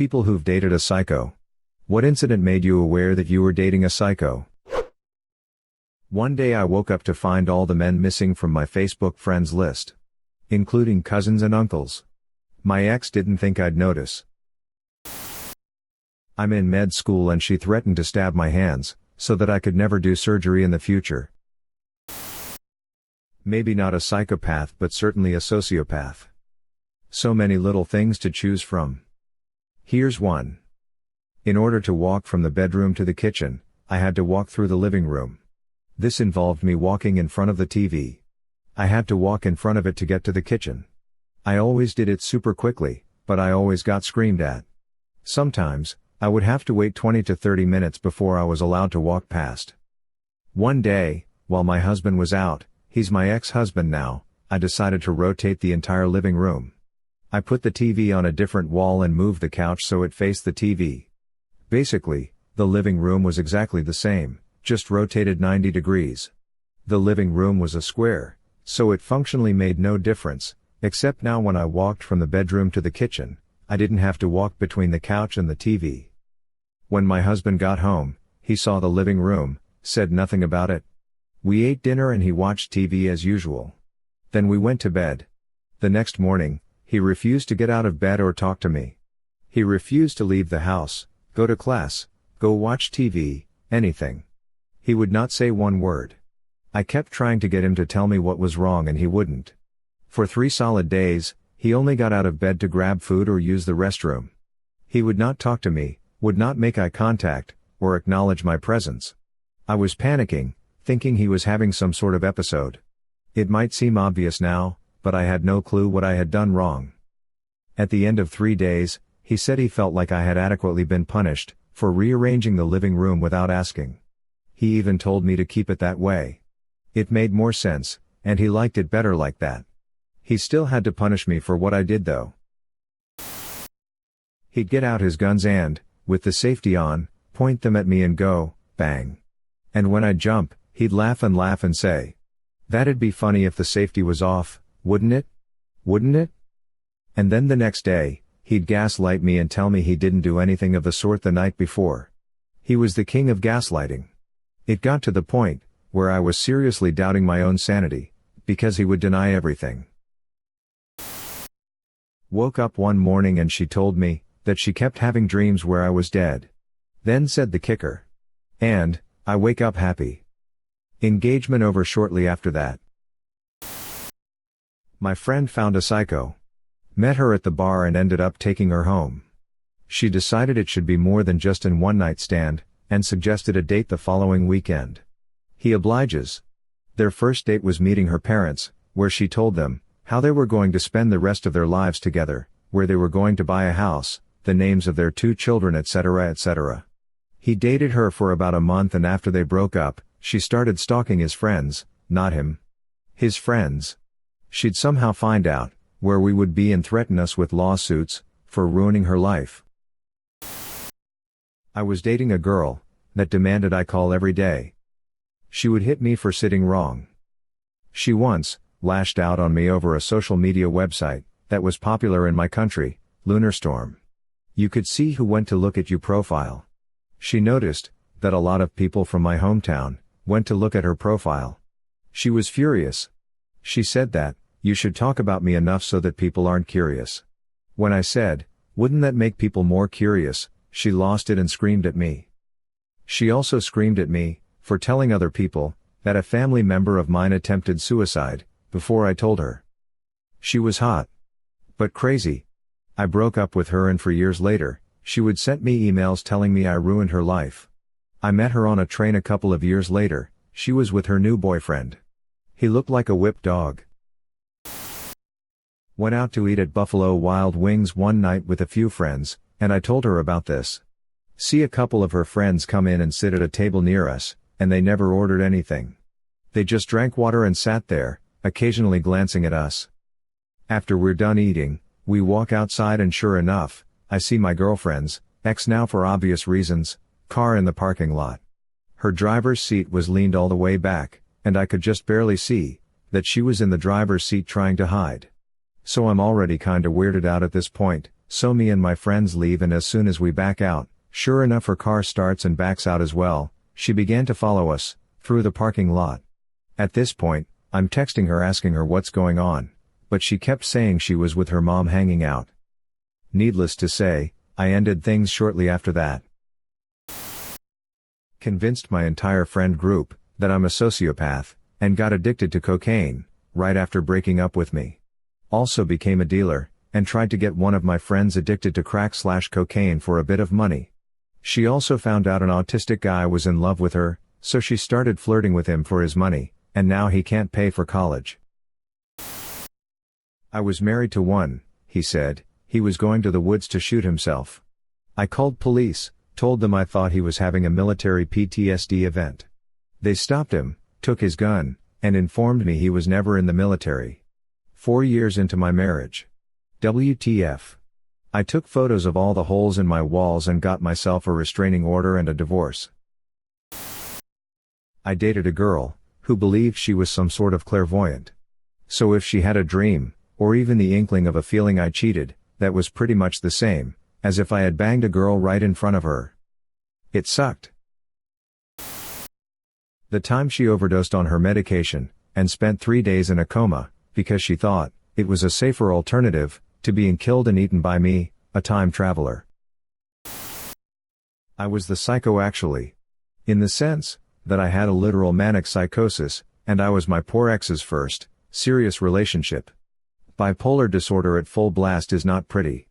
people who've dated a psycho. What incident made you aware that you were dating a psycho? One day I woke up to find all the men missing from my Facebook friends list, including cousins and uncles. My ex didn't think I'd notice. I'm in med school and she threatened to stab my hands, so that I could never do surgery in the future. Maybe not a psychopath but certainly a sociopath. So many little things to choose from. Here's one. In order to walk from the bedroom to the kitchen, I had to walk through the living room. This involved me walking in front of the TV. I had to walk in front of it to get to the kitchen. I always did it super quickly, but I always got screamed at. Sometimes, I would have to wait 20 to 30 minutes before I was allowed to walk past. One day, while my husband was out, he's my ex-husband now, I decided to rotate the entire living room. I put the TV on a different wall and moved the couch so it faced the TV. Basically, the living room was exactly the same, just rotated 90 degrees. The living room was a square, so it functionally made no difference, except now when I walked from the bedroom to the kitchen, I didn't have to walk between the couch and the TV. When my husband got home, he saw the living room, said nothing about it. We ate dinner and he watched TV as usual. Then we went to bed. The next morning, he refused to get out of bed or talk to me. He refused to leave the house, go to class, go watch TV, anything. He would not say one word. I kept trying to get him to tell me what was wrong and he wouldn't. For 3 solid days, he only got out of bed to grab food or use the restroom. He would not talk to me, would not make eye contact, or acknowledge my presence. I was panicking, thinking he was having some sort of episode. It might seem obvious now, but I had no clue what I had done wrong. At the end of 3 days, he said he felt like I had adequately been punished, for rearranging the living room without asking. He even told me to keep it that way. It made more sense, and he liked it better like that. He still had to punish me for what I did though. He'd get out his guns and, with the safety on, point them at me and go, bang. And when I'd jump, he'd laugh and say, "That'd be funny if the safety was off, wouldn't it? Wouldn't it?" And then the next day, he'd gaslight me and tell me he didn't do anything of the sort the night before. He was the king of gaslighting. It got to the point where I was seriously doubting my own sanity, because he would deny everything. Woke up one morning and she told me that she kept having dreams where I was dead. Then said the kicker. And, I wake up happy. Engagement over shortly after that. My friend found a psycho. Met her at the bar and ended up taking her home. She decided it should be more than just an one-night stand, and suggested a date the following weekend. He obliges. Their first date was meeting her parents, where she told them how they were going to spend the rest of their lives together, where they were going to buy a house, the names of their 2 children, etc., etc. He dated her for about a month and after they broke up, she started stalking his friends, not him. His friends. She'd somehow find out where we would be and threaten us with lawsuits for ruining her life. I was dating a girl that demanded I call every day. She would hit me for sitting wrong. She once lashed out on me over a social media website that was popular in my country, Lunarstorm. You could see who went to look at your profile. She noticed that a lot of people from my hometown went to look at her profile. She was furious. She said that, "You should talk about me enough so that people aren't curious." When I said, "Wouldn't that make people more curious?" she lost it and screamed at me. She also screamed at me for telling other people that a family member of mine attempted suicide before I told her. She was hot. But crazy. I broke up with her and for years later, she would send me emails telling me I ruined her life. I met her on a train a couple of years later. She was with her new boyfriend. He looked like a whipped dog. Went out to eat at Buffalo Wild Wings one night with a few friends, and I told her about this. See a couple of her friends come in and sit at a table near us, and they never ordered anything. They just drank water and sat there, occasionally glancing at us. After we're done eating, we walk outside and sure enough, I see my girlfriend's, ex now for obvious reasons, car in the parking lot. Her driver's seat was leaned all the way back, and I could just barely see that she was in the driver's seat trying to hide. So I'm already kinda weirded out at this point, So me and my friends leave, and as soon as we back out, sure enough her car starts and backs out as well. She began to follow us through the parking lot. At this point, I'm texting her asking her what's going on, but she kept saying she was with her mom hanging out. Needless to say, I ended things shortly after that. Convinced my entire friend group that I'm a sociopath, and got addicted to cocaine right after breaking up with me. Also became a dealer, and tried to get one of my friends addicted to crack/cocaine for a bit of money. She also found out an autistic guy was in love with her, so she started flirting with him for his money, and now he can't pay for college. I was married to one, he said. He was going to the woods to shoot himself. I called police, told them I thought he was having a military PTSD event. They stopped him, took his gun, and informed me he was never in the military. 4 years into my marriage. WTF. I took photos of all the holes in my walls and got myself a restraining order and a divorce. I dated a girl who believed she was some sort of clairvoyant. So if she had a dream, or even the inkling of a feeling I cheated, that was pretty much the same as if I had banged a girl right in front of her. It sucked. The time she overdosed on her medication, and spent 3 days in a coma, because she thought it was a safer alternative to being killed and eaten by me, a time traveler. I was the psycho actually. In the sense that I had a literal manic psychosis, and I was my poor ex's first serious relationship. Bipolar disorder at full blast is not pretty.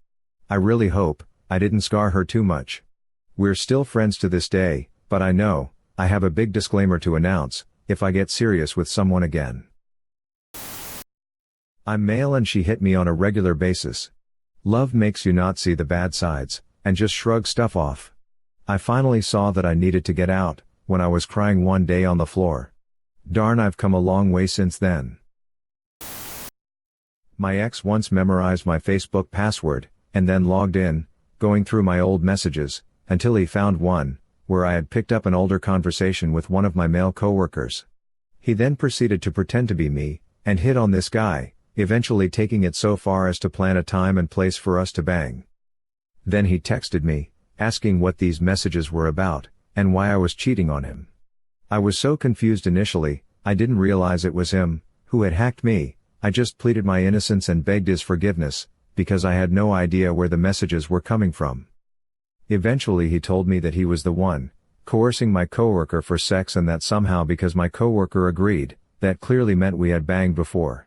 I really hope I didn't scar her too much. We're still friends to this day, but I know I have a big disclaimer to announce if I get serious with someone again. I'm male and she hit me on a regular basis. Love makes you not see the bad sides, and just shrug stuff off. I finally saw that I needed to get out, when I was crying one day on the floor. Darn, I've come a long way since then. My ex once memorized my Facebook password, and then logged in, going through my old messages, until he found one, where I had picked up an older conversation with one of my male coworkers. He then proceeded to pretend to be me, and hit on this guy, eventually taking it so far as to plan a time and place for us to bang. Then he texted me, asking what these messages were about, and why I was cheating on him. I was so confused initially, I didn't realize it was him who had hacked me. I just pleaded my innocence and begged his forgiveness, because I had no idea where the messages were coming from. Eventually he told me that he was the one coercing my coworker for sex, and that somehow because my coworker agreed, that clearly meant we had banged before.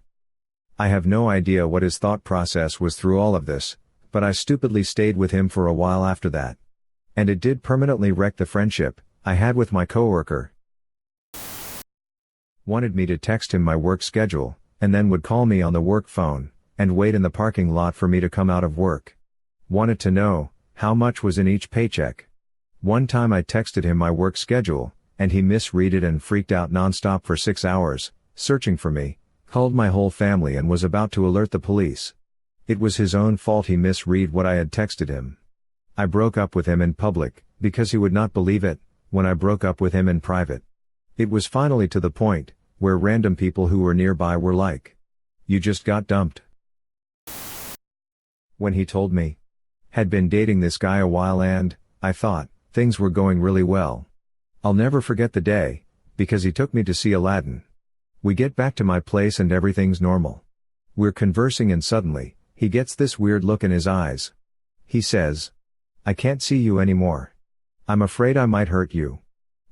I have no idea what his thought process was through all of this, but I stupidly stayed with him for a while after that. And it did permanently wreck the friendship I had with my coworker. Wanted me to text him my work schedule, and then would call me on the work phone, and wait in the parking lot for me to come out of work. Wanted to know how much was in each paycheck. One time I texted him my work schedule, and he misread it and freaked out nonstop for 6 hours, searching for me, called my whole family and was about to alert the police. It was his own fault he misread what I had texted him. I broke up with him in public, because he would not believe it, when I broke up with him in private. It was finally to the point where random people who were nearby were like, "You just got dumped." When he told me, had been dating this guy a while and, I thought, things were going really well. I'll never forget the day, because he took me to see Aladdin. We get back to my place and everything's normal. We're conversing and suddenly, he gets this weird look in his eyes. He says, "I can't see you anymore. I'm afraid I might hurt you."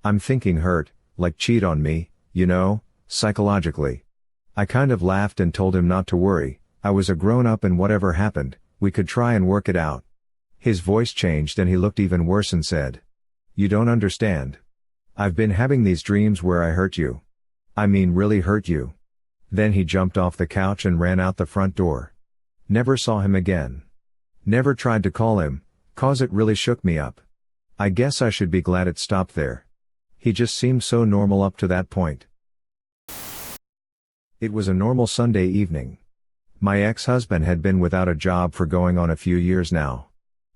I'm thinking hurt, like cheat on me, you know, psychologically. I kind of laughed and told him not to worry, I was a grown-up and whatever happened, we could try and work it out. His voice changed and he looked even worse and said, "You don't understand. I've been having these dreams where I hurt you. I mean really hurt you." Then he jumped off the couch and ran out the front door. Never saw him again. Never tried to call him, cause it really shook me up. I guess I should be glad it stopped there. He just seemed so normal up to that point. It was a normal Sunday evening. My ex-husband had been without a job for going on a few years now.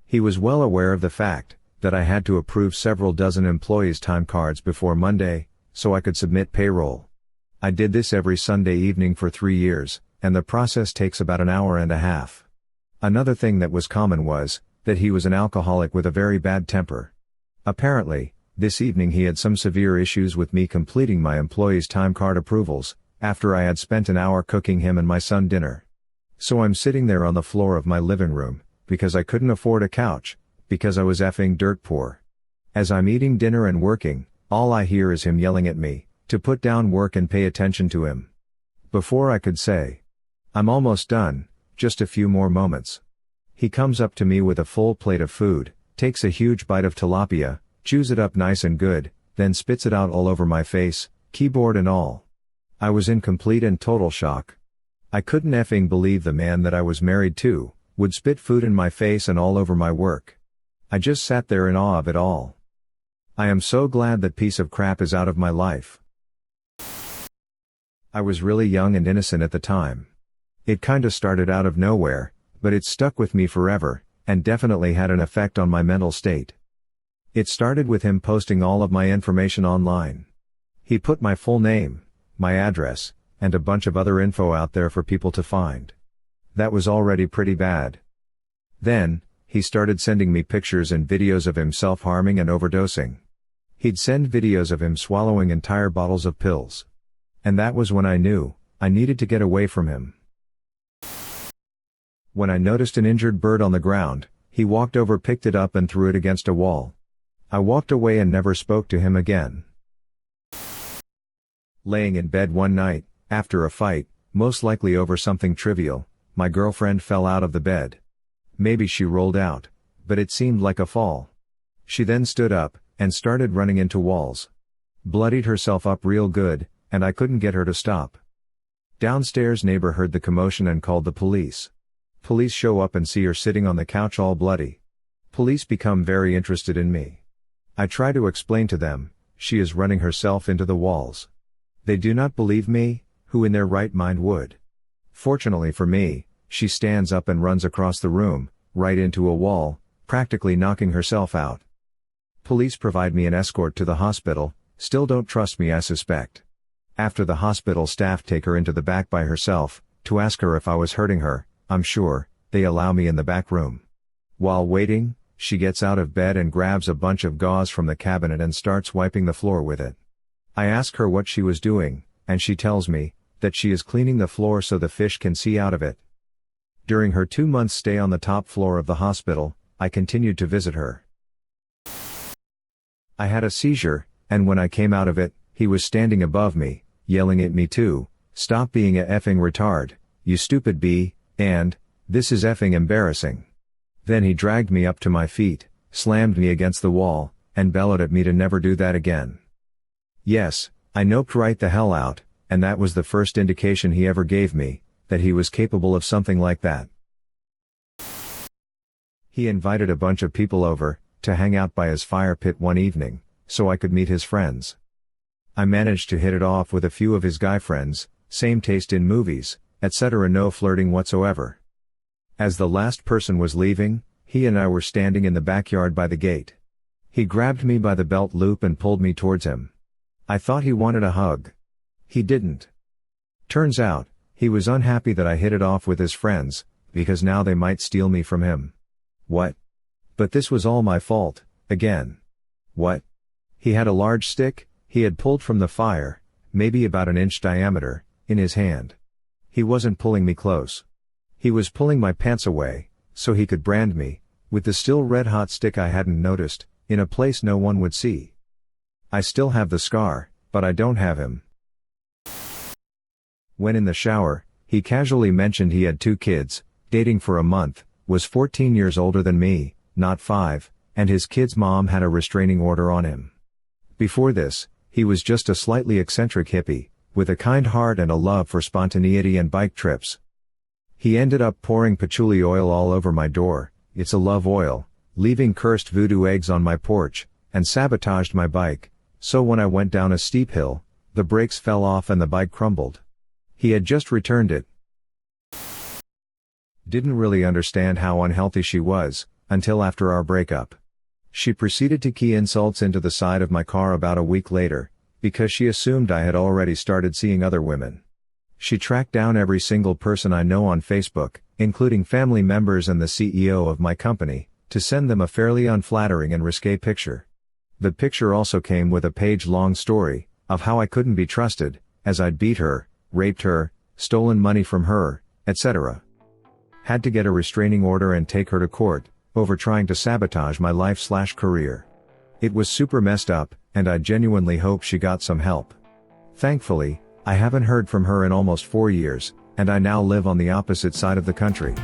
He was well aware of the fact that I had to approve several dozen employees' time cards before Monday, so I could submit payroll. I did this every Sunday evening for 3 years, and the process takes about an hour and a half. Another thing that was common was, that he was an alcoholic with a very bad temper. Apparently, this evening he had some severe issues with me completing my employees' time card approvals, after I had spent an hour cooking him and my son dinner. So I'm sitting there on the floor of my living room, because I couldn't afford a couch, because I was effing dirt poor. As I'm eating dinner and working, all I hear is him yelling at me, to put down work and pay attention to him. Before I could say, "I'm almost done, just a few more moments," he comes up to me with a full plate of food, takes a huge bite of tilapia, chews it up nice and good, then spits it out all over my face, keyboard and all. I was in complete and total shock. I couldn't effing believe the man that I was married to would spit food in my face and all over my work. I just sat there in awe of it all. I am so glad that piece of crap is out of my life. I was really young and innocent at the time. It kinda started out of nowhere, but it stuck with me forever, and definitely had an effect on my mental state. It started with him posting all of my information online. He put my full name, my address, and a bunch of other info out there for people to find. That was already pretty bad. Then, he started sending me pictures and videos of him self-harming and overdosing. He'd send videos of him swallowing entire bottles of pills. And that was when I knew, I needed to get away from him. When I noticed an injured bird on the ground, he walked over, picked it up and threw it against a wall. I walked away and never spoke to him again. Laying in bed one night, after a fight, most likely over something trivial, my girlfriend fell out of the bed. Maybe she rolled out, but it seemed like a fall. She then stood up, and started running into walls. Bloodied herself up real good, and I couldn't get her to stop. Downstairs neighbor heard the commotion and called the police. Police show up and see her sitting on the couch all bloody. Police become very interested in me. I try to explain to them, she is running herself into the walls. They do not believe me, who in their right mind would? Fortunately for me, she stands up and runs across the room, right into a wall, practically knocking herself out. Police provide me an escort to the hospital, still don't trust me I suspect. After the hospital staff take her into the back by herself, to ask her if I was hurting her, I'm sure, they allow me in the back room. While waiting, she gets out of bed and grabs a bunch of gauze from the cabinet and starts wiping the floor with it. I ask her what she was doing, and she tells me, that she is cleaning the floor so the fish can see out of it. During her 2 month stay on the top floor of the hospital, I continued to visit her. I had a seizure, and when I came out of it, he was standing above me, yelling at me to, "Stop being a effing retard, you stupid bee," and, "This is effing embarrassing." Then he dragged me up to my feet, slammed me against the wall, and bellowed at me to never do that again. Yes, I noped right the hell out, and that was the first indication he ever gave me, that he was capable of something like that. He invited a bunch of people over, to hang out by his fire pit one evening, so I could meet his friends. I managed to hit it off with a few of his guy friends, same taste in movies, etc. No flirting whatsoever. As the last person was leaving, he and I were standing in the backyard by the gate. He grabbed me by the belt loop and pulled me towards him. I thought he wanted a hug. He didn't. Turns out, he was unhappy that I hit it off with his friends, because now they might steal me from him. What? But this was all my fault, again. What? He had a large stick, he had pulled from the fire, maybe about an inch diameter, in his hand. He wasn't pulling me close. He was pulling my pants away, so he could brand me, with the still red-hot stick I hadn't noticed, in a place no one would see. I still have the scar, but I don't have him. When in the shower, he casually mentioned he had 2 kids, dating for a month, was 14 years older than me, not 5, and his kid's mom had a restraining order on him. Before this, he was just a slightly eccentric hippie, with a kind heart and a love for spontaneity and bike trips. He ended up pouring patchouli oil all over my door, it's a love oil, leaving cursed voodoo eggs on my porch, and sabotaged my bike, so when I went down a steep hill, the brakes fell off and the bike crumbled. He had just returned it. Didn't really understand how unhealthy she was, until after our breakup. She proceeded to key insults into the side of my car about a week later, because she assumed I had already started seeing other women. She tracked down every single person I know on Facebook, including family members and the CEO of my company, to send them a fairly unflattering and risque picture. The picture also came with a page-long story of how I couldn't be trusted, as I'd beat her, raped her, stolen money from her, etc. Had to get a restraining order and take her to court over trying to sabotage my life/career. It was super messed up, and I genuinely hope she got some help. Thankfully, I haven't heard from her in almost 4 years, and I now live on the opposite side of the country.